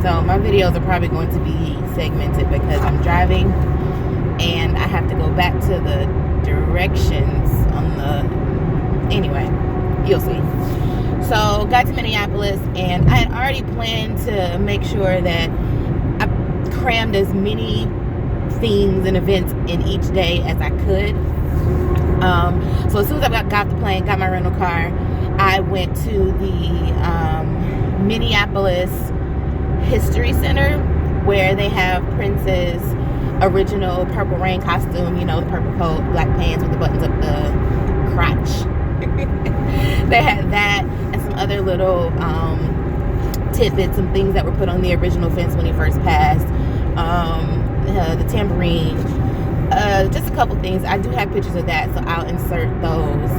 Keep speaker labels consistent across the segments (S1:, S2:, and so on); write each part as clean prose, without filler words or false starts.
S1: So my videos are probably going to be segmented because I'm driving and I have to go back to the directions on the, anyway, you'll see. So got to Minneapolis, and I had already planned to make sure that I crammed as many things and events in each day as I could. So as soon as I got the plane, got my rental car, I went to the Minneapolis History Center, where they have Prince's original Purple Rain costume, you know, the purple coat, black pants with the buttons up the crotch. They had that and some other little tidbits, some things that were put on the original fence when he first passed. The tambourine, just a couple things. I do have pictures of that, so I'll insert those.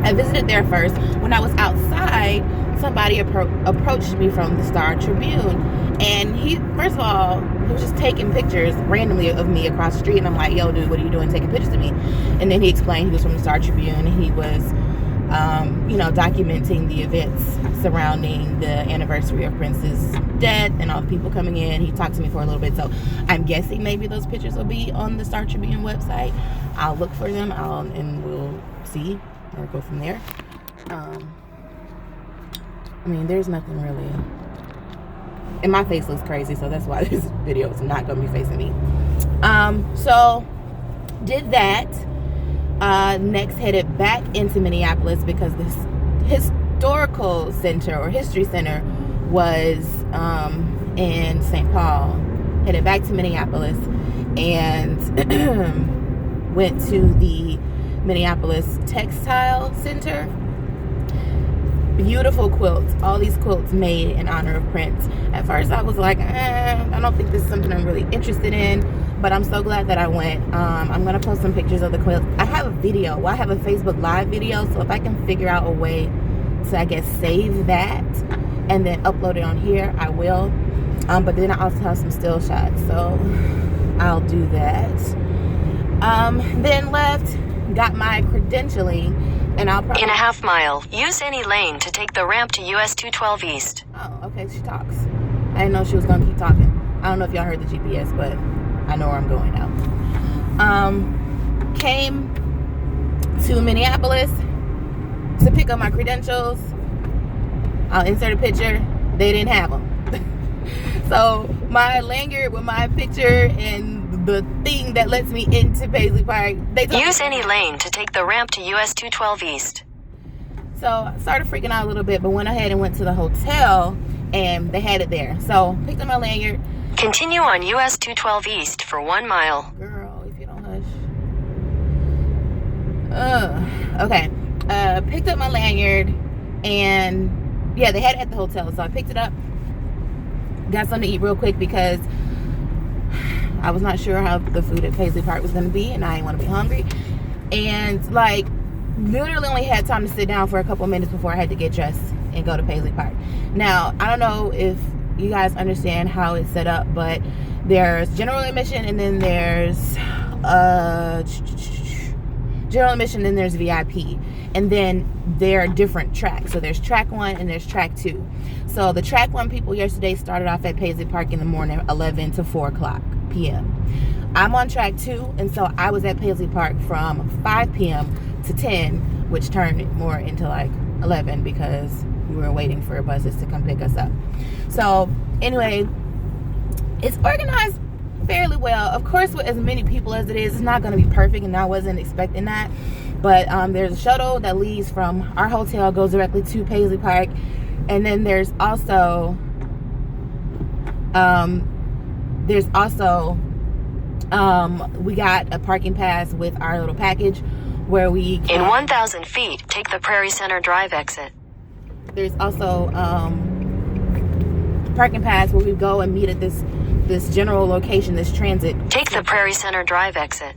S1: I visited there first. When I was outside, somebody approached me from the Star Tribune, and he, first of all, he was just taking pictures randomly of me across the street, and I'm like, yo, dude, what are you doing taking pictures of me? And then he explained he was from the Star Tribune, and he was you know, documenting the events surrounding the anniversary of Prince's death and all the people coming in. He talked to me for a little bit, so I'm guessing maybe those pictures will be on the Star Tribune website. I'll look for them, and we'll see or go from there. I mean, there's nothing really, and my face looks crazy, so that's why this video is not going to be facing me. So did that. Next headed back into Minneapolis because this historical center or history center was in St. Paul. Headed back to Minneapolis and went to the Minneapolis Textile Center. Beautiful quilts, all these quilts made in honor of Prince. At first I was like, I don't think this is something I'm really interested in, but I'm so glad that I went. I'm gonna post some pictures of the quilts. I have a video, well, I have a Facebook Live video, so if I can figure out a way to, I guess, save that and then upload it on here, I will. But then I also have some still shots, so I'll do that. Then left, got my credentialing. And I'll probably...
S2: In a half mile, use any lane to take the ramp to US 212 East.
S1: Oh, okay, she talks. I didn't know she was gonna keep talking. I don't know if y'all heard the GPS, but I know where I'm going now. Came to Minneapolis to pick up my credentials. I'll insert a picture. They didn't have them. So my lanyard with my picture and the thing that lets me into Paisley Park, they told
S2: use any lane to take the ramp to US 212 East.
S1: So I started freaking out a little bit, but went ahead and went to the hotel and they had it there. So picked up my lanyard.
S2: Continue on US 212 East for 1 mile.
S1: Girl, if you don't hush. Okay. Picked up my lanyard and yeah, they had it at the hotel. So I picked it up. Got something to eat real quick because I was not sure how the food at Paisley Park was going to be, and I didn't want to be hungry. And like, literally only had time to sit down for a couple minutes before I had to get dressed and go to Paisley Park. Now, I don't know if you guys understand how it's set up, but there's general admission, and then there's general admission, then there's VIP, and then there are different tracks. So there's track 1 and there's track 2. So the track 1 people yesterday started off at Paisley Park in the morning, 11 to 4 o'clock p.m. I'm on track 2, and so I was at Paisley Park from 5 p.m. to 10, which turned more into like 11 because we were waiting for buses to come pick us up. So anyway, it's organized fairly well. Of course, with as many people as it is, it's not going to be perfect, and I wasn't expecting that. But there's a shuttle that leaves from our hotel, goes directly to Paisley Park, and then there's also we got a parking pass with our little package where we
S2: in 1,000 feet, take the Prairie Center Drive exit.
S1: There's also parking pass where we go and meet at this general location, this transit.
S2: Take the Prairie Center Drive exit.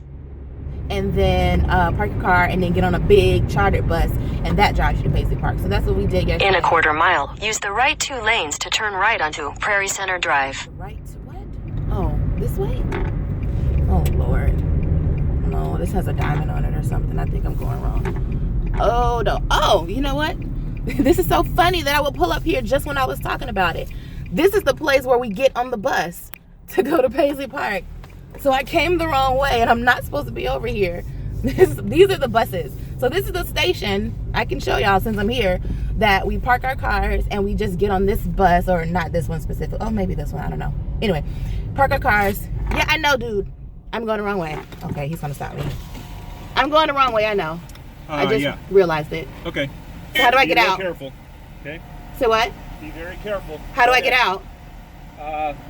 S1: And then park your car and then get on a big chartered bus, and that drives you to Paisley Park. So that's what we did yesterday.
S2: In a quarter mile, use the right 2 lanes to turn right onto Prairie Center Drive.
S1: Right to what? Oh, this way? Oh, Lord. No, this has a diamond on it or something. I think I'm going wrong. Oh, no. Oh, you know what? This is so funny that I will pull up here just when I was talking about it. This is the place where we get on the bus to go to Paisley Park. So I came the wrong way, and I'm not supposed to be over here. These are the buses. So this is the station, I can show y'all since I'm here, that we park our cars and we just get on this bus, or not this one specific. Oh, maybe this one, I don't know. Anyway, park our cars. Yeah, I know, dude. I'm going the wrong way. Okay, he's gonna stop me. I'm going the wrong way, I know. I just realized it.
S3: Okay.
S1: So how do I get out?
S3: Be careful. Okay.
S1: So what?
S3: Be very careful.
S1: How do I get out?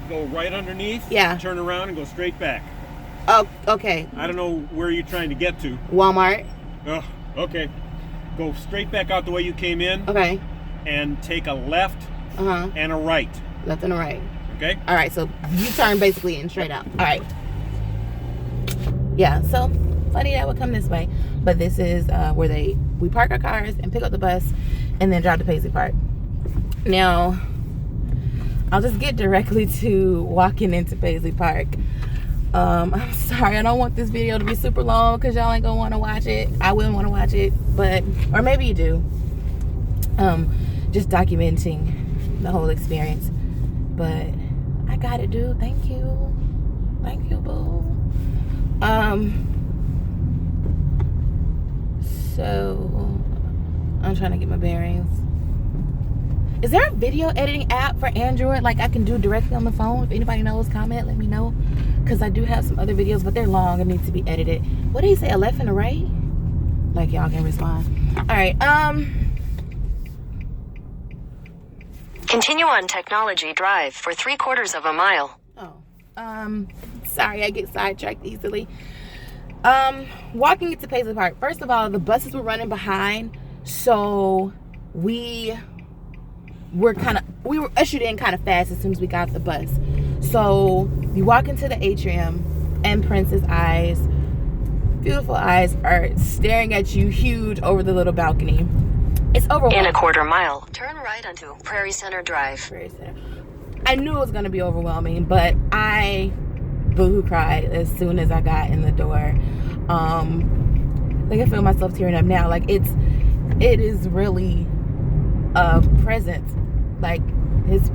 S3: Go right underneath.
S1: Yeah.
S3: Turn around and go straight back.
S1: Oh, okay.
S3: I don't know where you're trying to get to.
S1: Walmart.
S3: Oh, okay. Go straight back out the way you came in.
S1: Okay.
S3: And take a left and a right.
S1: Left and a right.
S3: Okay.
S1: All right. So you turn basically and straight out. All right. Yeah. So funny that would come this way, but this is where we park our cars and pick up the bus, and then drive to Paisley Park. Now, I'll just get directly to walking into Paisley Park. I'm sorry, I don't want this video to be super long because y'all ain't gonna want to watch it. I wouldn't want to watch it, but, or maybe you do. Just documenting the whole experience. But I got it, dude. Thank you. Thank you, boo. So I'm trying to get my bearings. Is there a video editing app for Android like I can do directly on the phone? If anybody knows, comment, let me know. Because I do have some other videos, but they're long and need to be edited. What did he say, a left and a right? Like y'all can respond. Alright,
S2: Continue on Technology Drive for 3/4 of a mile.
S1: Sorry, I get sidetracked easily. Walking into Paisley Park. First of all, the buses were running behind, so we were ushered in kind of fast as soon as we got the bus. So you walk into the atrium, and Prince's eyes, beautiful eyes, are staring at you huge over the little balcony. It's overwhelming.
S2: In a 1/4 mile, turn right onto Prairie Center Drive.
S1: Prairie Center. I knew it was going to be overwhelming, but I boo-hoo cried as soon as I got in the door. Like I feel myself tearing up now. Like it is really a presence. Like it's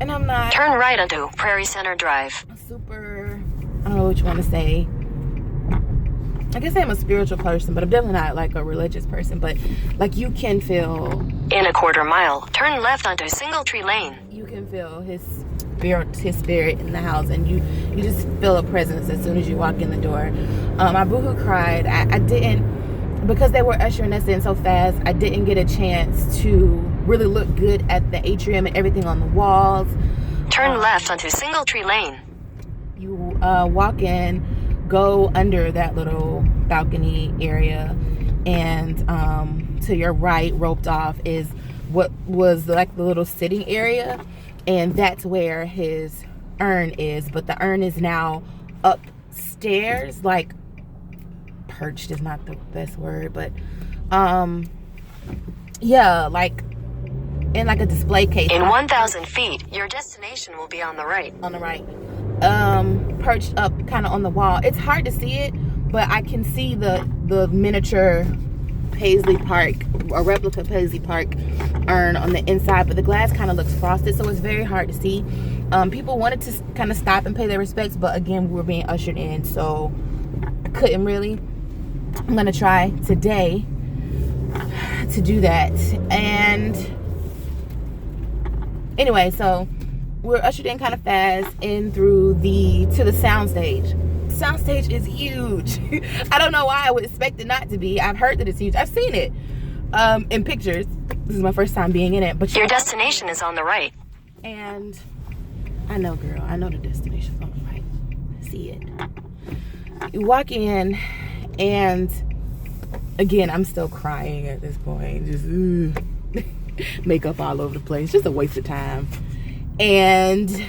S1: and I'm not
S2: turn right onto Prairie Center Drive.
S1: Super, I don't know what you want to say. I guess I'm a spiritual person, but I'm definitely not like a religious person. But like you can feel
S2: in a 1/4 mile, turn left onto Singletree Lane.
S1: You can feel his spirit in the house, and you just feel a presence as soon as you walk in the door. I boohoo cried. I didn't, because they were ushering us in so fast, I didn't get a chance to really look good at the atrium and everything on the walls.
S2: Turn left onto Singletree Lane.
S1: You walk in, go under that little balcony area, and to your right, roped off, is what was like the little sitting area, and that's where his urn is. But the urn is now upstairs, like perched is not the best word, but yeah, like in like a display case.
S2: In 1,000 feet, your destination will be on the right.
S1: On the right. Perched up kind of on the wall. It's hard to see it, but I can see the miniature Paisley Park, a replica Paisley Park urn on the inside, but the glass kind of looks frosted, so it's very hard to see. People wanted to kind of stop and pay their respects, but again, we were being ushered in, so I couldn't really. I'm gonna try today to do that. And anyway, so we're ushered in kind of fast in through to the soundstage. Soundstage is huge. I don't know why I would expect it not to be. I've heard that it's huge. I've seen it in pictures. This is my first time being in it. But
S2: your destination is on the right.
S1: And I know, girl. I know the destination's on the right. I see it. You walk in, and again, I'm still crying at this point. Just makeup all over the place. Just a waste of time. And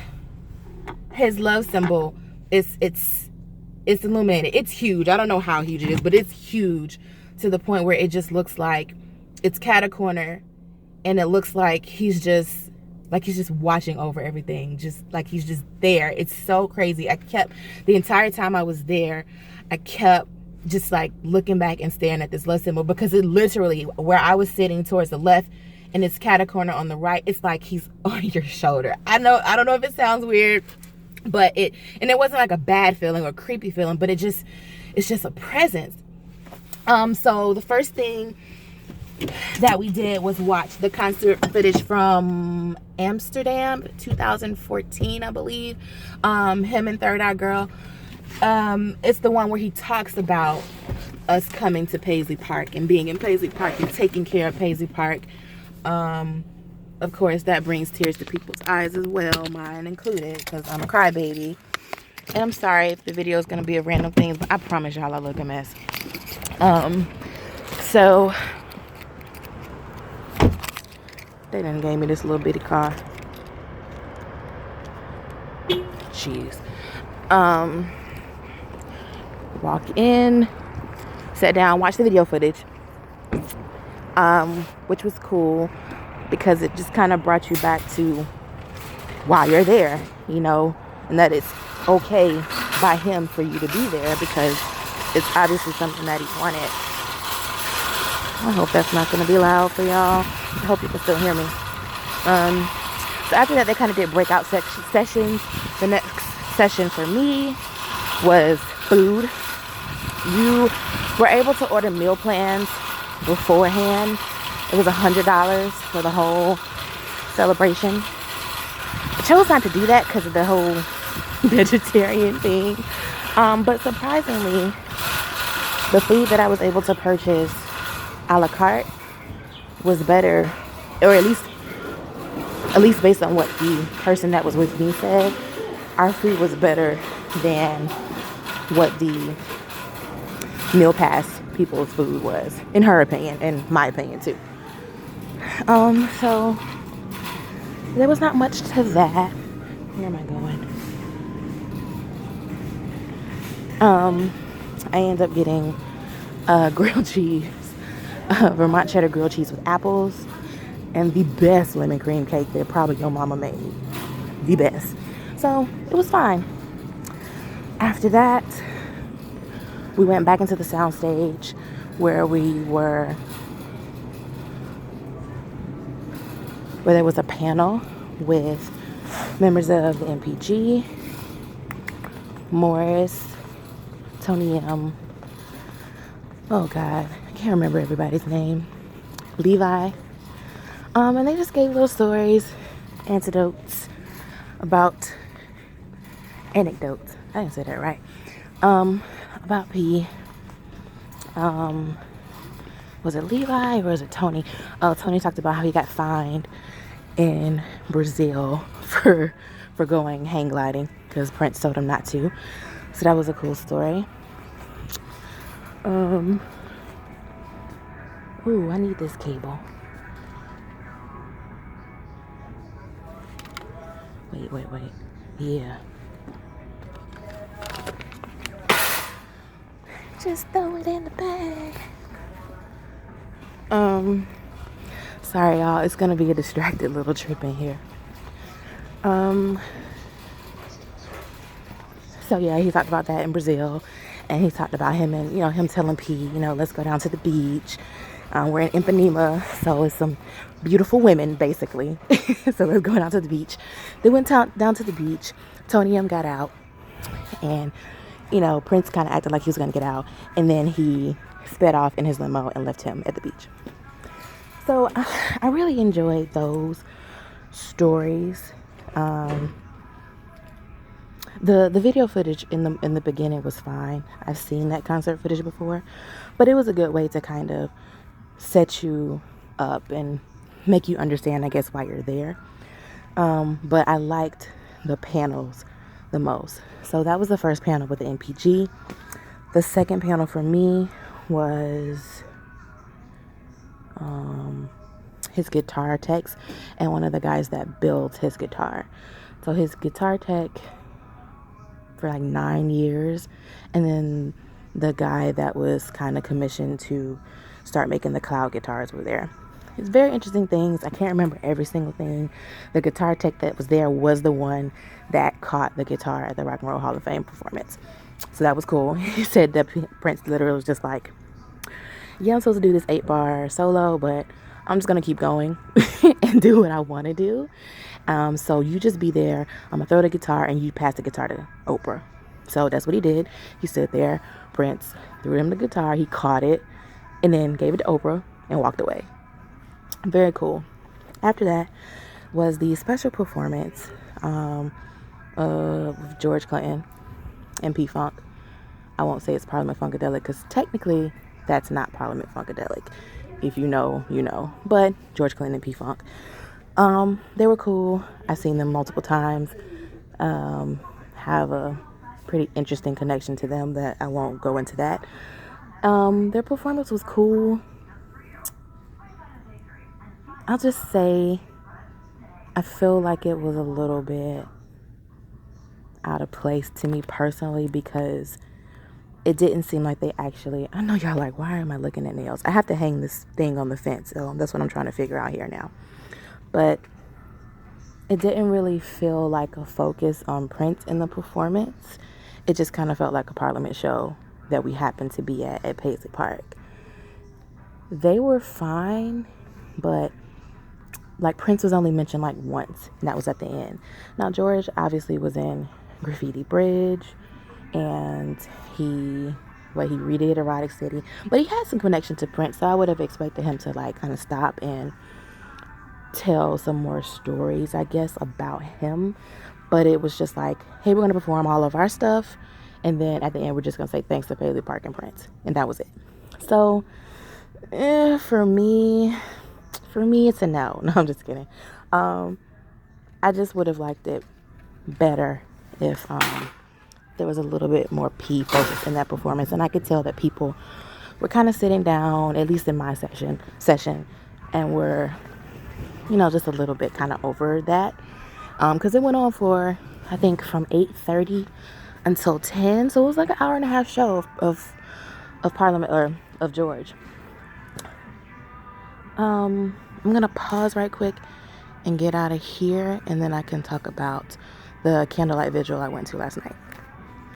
S1: his love symbol, it's illuminated. It's huge. I don't know how huge it is, but it's huge to the point where it just looks like it's cat-a-corner, and it looks like he's just watching over everything, just like he's just there. It's so crazy. The entire time I was there, I kept just like looking back and staring at this love symbol, because it literally, where I was sitting towards the left and it's catacorner on the right, it's like he's on your shoulder. I don't know if it sounds weird, but it wasn't like a bad feeling or creepy feeling, but it's just a presence. So the first thing that we did was watch the concert footage from Amsterdam 2014, I believe. Him and Third Eye Girl. It's the one where he talks about us coming to Paisley Park and being in Paisley Park and taking care of Paisley Park. Of course, that brings tears to people's eyes as well, mine included, because I'm a crybaby. And I'm sorry if the video is going to be of random things, but I promise y'all I look a mess. So they done gave me this little bitty car. Jeez. Walk in, sat down, watched the video footage, which was cool because it just kind of brought you back to why you're there, you know, and that it's okay by him for you to be there because it's obviously something that he wanted. I hope that's not going to be loud for y'all. I hope you can still hear me. So after that, they kind of did breakout sessions. The next session for me was food. You were able to order meal plans beforehand. It was $100 for the whole celebration. I chose not to do that because of the whole vegetarian thing. But surprisingly, the food that I was able to purchase a la carte was better, or at least based on what the person that was with me said, our food was better than what the meal pass people's food was, in her opinion, and my opinion too. So there was not much to that. Where am I going? I ended up getting grilled cheese, Vermont cheddar grilled cheese with apples, and the best lemon cream cake that probably your mama made. The best. So it was fine. After that, we went back into the soundstage where there was a panel with members of the MPG, Morris, Tony M. Oh God, I can't remember everybody's name. Levi. And they just gave little stories, anecdotes. I didn't say that right. About P. Was it Levi or was it Tony? Oh, Tony talked about how he got fined in Brazil for going hang gliding because Prince told him not to. So that was a cool story. Ooh, I need this cable. Wait. Yeah. Just throw it in the bag. Sorry y'all, it's gonna be a distracted little trip in here. So yeah, he talked about that in Brazil, and he talked about him and him telling P, let's go down to the beach. We're in Ipanema, so it's some beautiful women basically. So let's go down to the beach. They went down to the beach. Tony M got out, and Prince kind of acted like he was gonna get out, and then he sped off in his limo and left him at the beach. So I really enjoyed those stories. The video footage in the beginning was fine. I've seen that concert footage before, but it was a good way to kind of set you up and make you understand, I guess, why you're there. But I liked the panels the most. So that was the first panel with the MPG. The second panel for me was his guitar techs and one of the guys that builds his guitar. So his guitar tech for like 9 years, and then the guy that was kind of commissioned to start making the cloud guitars were there. It's very interesting things. I can't remember every single thing. The guitar tech that was there was the one that caught the guitar at the Rock and Roll Hall of Fame performance. So that was cool. He said that Prince literally was just like, yeah, I'm supposed to do this 8-bar solo, but I'm just gonna keep going and do what I want to do. So you just be there. I'm gonna throw the guitar and you pass the guitar to Oprah. So that's what he did. He stood there. Prince threw him the guitar. He caught it and then gave it to Oprah and walked away. Very cool. After that was the special performance of George Clinton and P-Funk. I won't say it's Parliament Funkadelic because technically that's not Parliament Funkadelic. If you know, you know. But George Clinton and P-Funk. They were cool. I've seen them multiple times. Have a pretty interesting connection to them that I won't go into that. Their performance was cool. I'll just say I feel like it was a little bit out of place to me personally because it didn't seem like they actually, I know y'all like, why am I looking at nails? I have to hang this thing on the fence, so that's what I'm trying to figure out here now. But it didn't really feel like a focus on Prince in the performance. It just kind of felt like a Parliament show that we happened to be at Paisley Park. They were fine, but like Prince was only mentioned like once, and that was at the end. Now George obviously was in Graffiti Bridge, and he redid Erotic City, but he had some connection to Prince, so I would have expected him to like kind of stop and tell some more stories, I guess, about him. But it was just like, hey, we're going to perform all of our stuff, and then at the end we're just going to say thanks to Paisley Park and Prince, and that was it. So for me it's a no. I'm just kidding. I just would have liked it better if there was a little bit more P focus in that performance, and I could tell that people were kind of sitting down, at least in my session, and were, just a little bit kind of over that, because it went on for, I think, from 8:30 until 10, so it was like an hour and a half show of Parliament, or of George. I'm gonna pause right quick and get out of here, and then I can talk about the candlelight vigil I went to last night.